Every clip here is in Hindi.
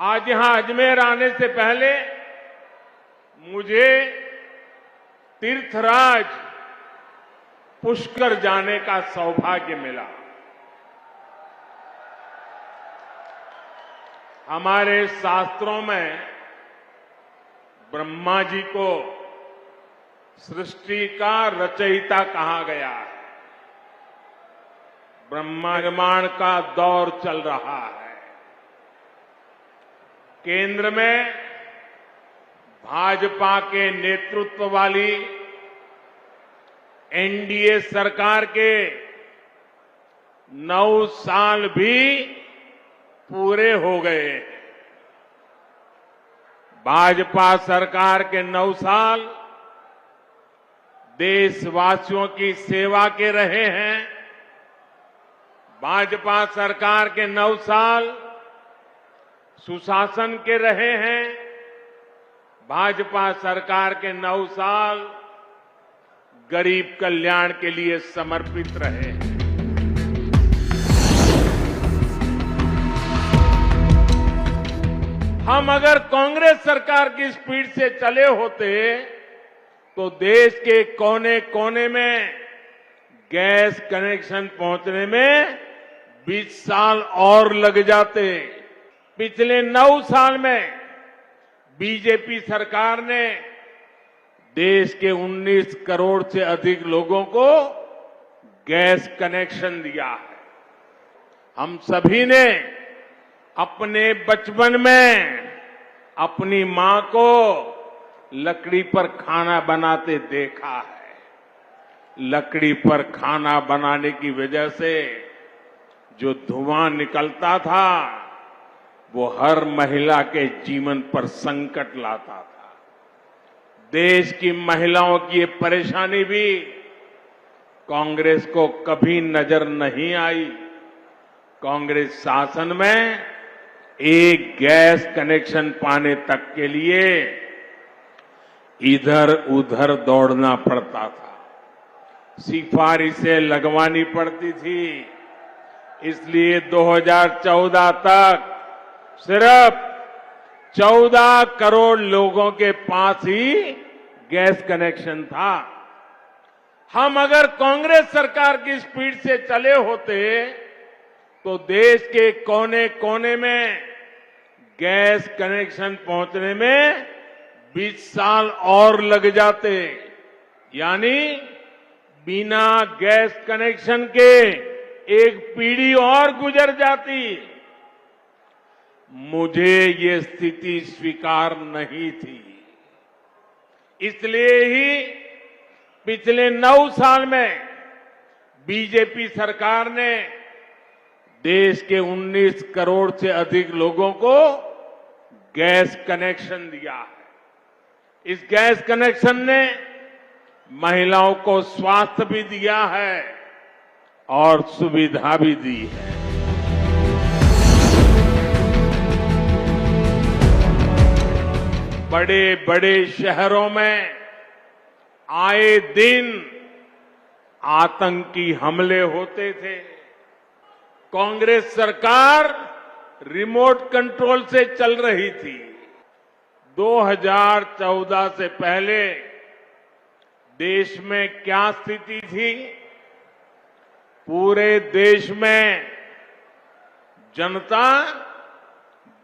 आज यहां अजमेर आने से पहले मुझे तीर्थराज पुष्कर जाने का सौभाग्य मिला। हमारे शास्त्रों में ब्रह्मा जी को सृष्टि का रचयिता कहा गया है। ब्रह्मा निर्माण का दौर चल रहा है। केंद्र में भाजपा के नेतृत्व वाली एनडीए सरकार के 9 साल भी पूरे हो गए हैं। भाजपा सरकार के 9 साल देशवासियों की सेवा के रहे हैं। भाजपा सरकार के 9 साल सुशासन के रहे हैं। भाजपा सरकार के 9 साल गरीब कल्याण के लिए समर्पित रहे हैं। हम अगर कांग्रेस सरकार की स्पीड से चले होते तो देश के कोने कोने में गैस कनेक्शन पहुंचने में 20 साल और लग जाते। पिछले 9 साल में बीजेपी सरकार ने देश के 19 करोड़ से अधिक लोगों को गैस कनेक्शन दिया है। हम सभी ने अपने बचपन में अपनी मां को लकड़ी पर खाना बनाते देखा है। लकड़ी पर खाना बनाने की वजह से जो धुआं निकलता था वो हर महिला के जीवन पर संकट लाता था। देश की महिलाओं की ये परेशानी भी कांग्रेस को कभी नजर नहीं आई। कांग्रेस शासन में एक गैस कनेक्शन पाने तक के लिए इधर उधर दौड़ना पड़ता था, सिफारिशें लगवानी पड़ती थी। इसलिए 2014 तक सिर्फ 14 करोड़ लोगों के पास ही गैस कनेक्शन था। हम अगर कांग्रेस सरकार की स्पीड से चले होते तो देश के कोने कोने में गैस कनेक्शन पहुंचने में 20 साल और लग जाते। यानी बिना गैस कनेक्शन के एक पीढ़ी और गुजर जाती। मुझे ये स्थिति स्वीकार नहीं थी। इसलिए ही पिछले 9 साल में बीजेपी सरकार ने देश के 19 करोड़ से अधिक लोगों को गैस कनेक्शन दिया है। इस गैस कनेक्शन ने महिलाओं को स्वास्थ्य भी दिया है और सुविधा भी दी है। बड़े बड़े शहरों में आए दिन आतंकी हमले होते थे। कांग्रेस सरकार रिमोट कंट्रोल से चल रही थी। 2014 से पहले देश में क्या स्थिति थी? पूरे देश में जनता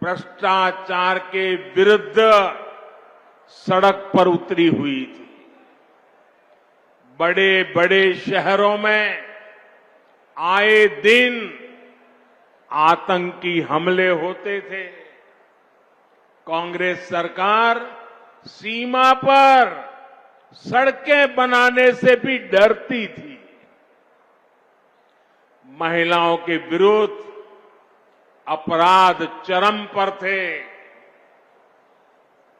भ्रष्टाचार के विरुद्ध सड़क पर उतरी हुई थी। बड़े बड़े शहरों में आए दिन आतंकी हमले होते थे। कांग्रेस सरकार सीमा पर सड़कें बनाने से भी डरती थी। महिलाओं के विरुद्ध अपराध चरम पर थे।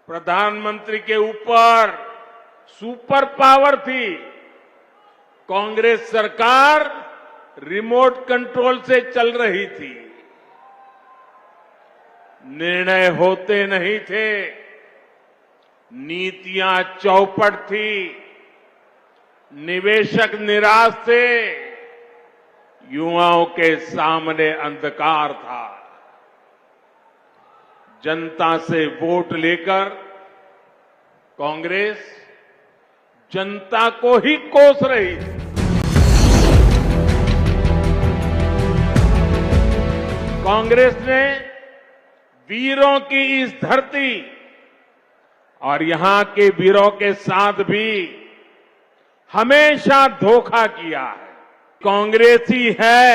प्रधानमंत्री के ऊपर सुपर पावर थी। कांग्रेस सरकार रिमोट कंट्रोल से चल रही थी। निर्णय होते नहीं थे। नीतियां चौपट थी। निवेशक निराश थे। युवाओं के सामने अंधकार था। जनता से वोट लेकर कांग्रेस जनता को ही कोस रही है। कांग्रेस ने वीरों की इस धरती और यहां के वीरों के साथ भी हमेशा धोखा किया है। कांग्रेस ही है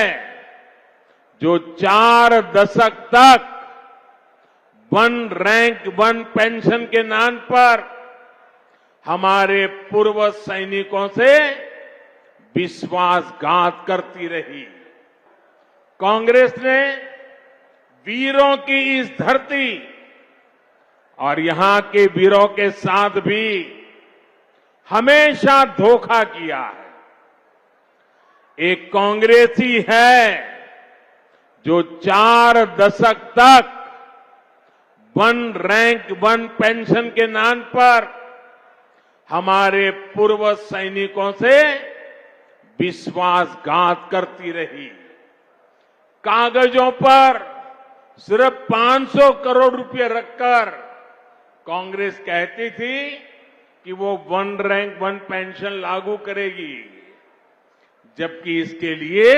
जो 4 दशक तक वन रैंक वन पेंशन के नाम पर हमारे पूर्व सैनिकों से विश्वासघात करती रही। कांग्रेस ने वीरों की इस धरती और यहां के वीरों के साथ भी हमेशा धोखा किया है। एक कांग्रेस ही है जो 4 दशक तक वन रैंक वन पेंशन के नाम पर हमारे पूर्व सैनिकों से विश्वासघात करती रही। कागजों पर सिर्फ 500 करोड़ रुपए रखकर कांग्रेस कहती थी कि वो वन रैंक वन पेंशन लागू करेगी, जबकि इसके लिए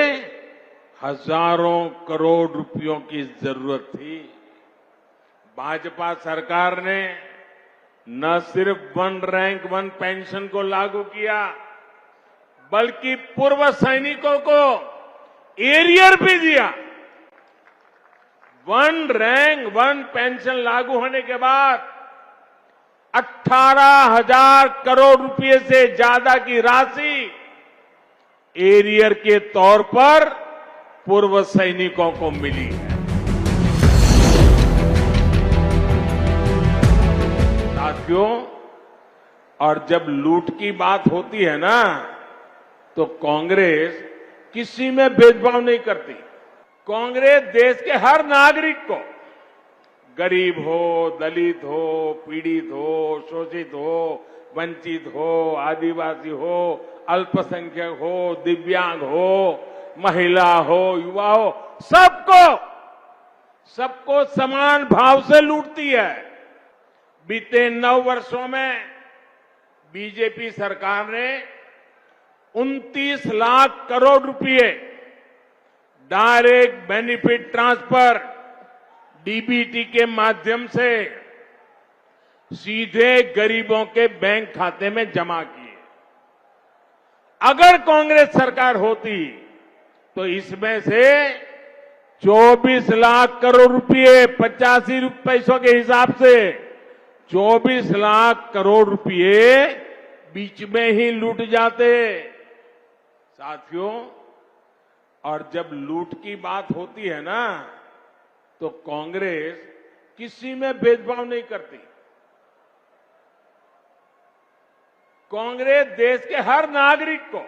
हजारों करोड़ रुपयों की जरूरत थी। भाजपा सरकार ने न सिर्फ वन रैंक वन पेंशन को लागू किया, बल्कि पूर्व सैनिकों को एरियर भी दिया। वन रैंक वन पेंशन लागू होने के बाद 18,000 करोड़ रुपए से ज्यादा की राशि एरियर के तौर पर पूर्व सैनिकों को मिली है। साथियों, और जब लूट की बात होती है ना, तो कांग्रेस किसी में भेदभाव नहीं करती। कांग्रेस देश के हर नागरिक को, गरीब हो, दलित हो, पीड़ित हो, शोषित हो, वंचित हो, आदिवासी हो, अल्पसंख्यक हो, दिव्यांग हो, महिला हो, युवा हो, सबको समान भाव से लूटती है। बीते 9 वर्षों में बीजेपी सरकार ने 29 लाख करोड़ रुपए डायरेक्ट बेनिफिट ट्रांसफर डीबीटी के माध्यम से सीधे गरीबों के बैंक खाते में जमा किए। अगर कांग्रेस सरकार होती तो इसमें से 24 लाख करोड़ रुपए 85 पैसों के हिसाब से 24 लाख करोड़ रुपए बीच में ही लूट जाते। साथियों, और जब लूट की बात होती है ना, तो कांग्रेस किसी में भेदभाव नहीं करती। कांग्रेस देश के हर नागरिक को,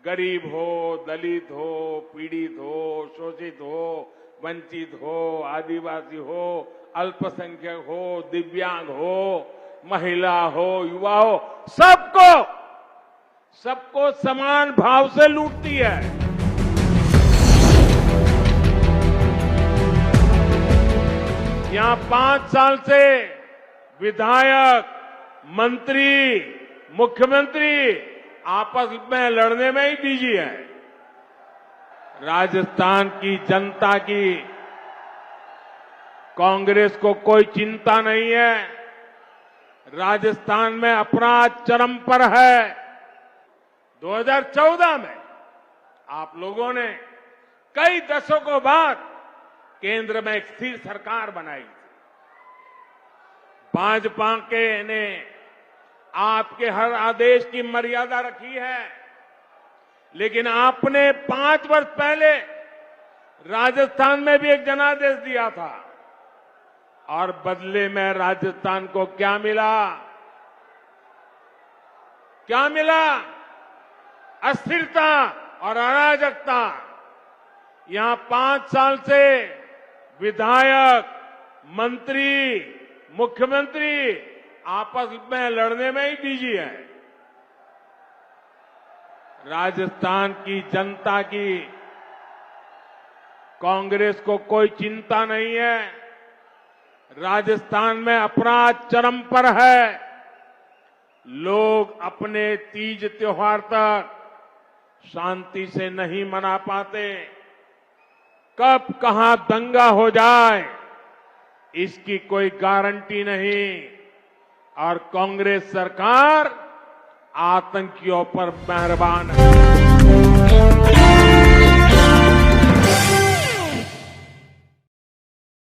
गरीब हो, दलित हो, पीड़ित हो, शोषित हो, वंचित हो, आदिवासी हो, अल्पसंख्यक हो, दिव्यांग हो, महिला हो, युवा हो, सबको समान भाव से लूटती है। यहां 5 साल से विधायक, मंत्री, मुख्यमंत्री आपस में लड़ने में ही बिजी है। राजस्थान की जनता की कांग्रेस को कोई चिंता नहीं है। राजस्थान में अपराध चरम पर है। 2014 में आप लोगों ने कई दशकों बाद केंद्र में एक स्थिर सरकार बनाई। भाजपा के ने आपके हर आदेश की मर्यादा रखी है, लेकिन आपने 5 वर्ष पहले राजस्थान में भी एक जनादेश दिया था, और बदले में राजस्थान को क्या मिला? क्या मिला? अस्थिरता और अराजकता। यहां 5 साल से विधायक, मंत्री, मुख्यमंत्री आपस में लड़ने में ही बिजी है। राजस्थान की जनता की कांग्रेस को कोई चिंता नहीं है। राजस्थान में अपराध चरम पर है। लोग अपने तीज त्योहार तक शांति से नहीं मना पाते। कब कहां दंगा हो जाए इसकी कोई गारंटी नहीं। और कांग्रेस सरकार आतंकियों पर मेहरबान है।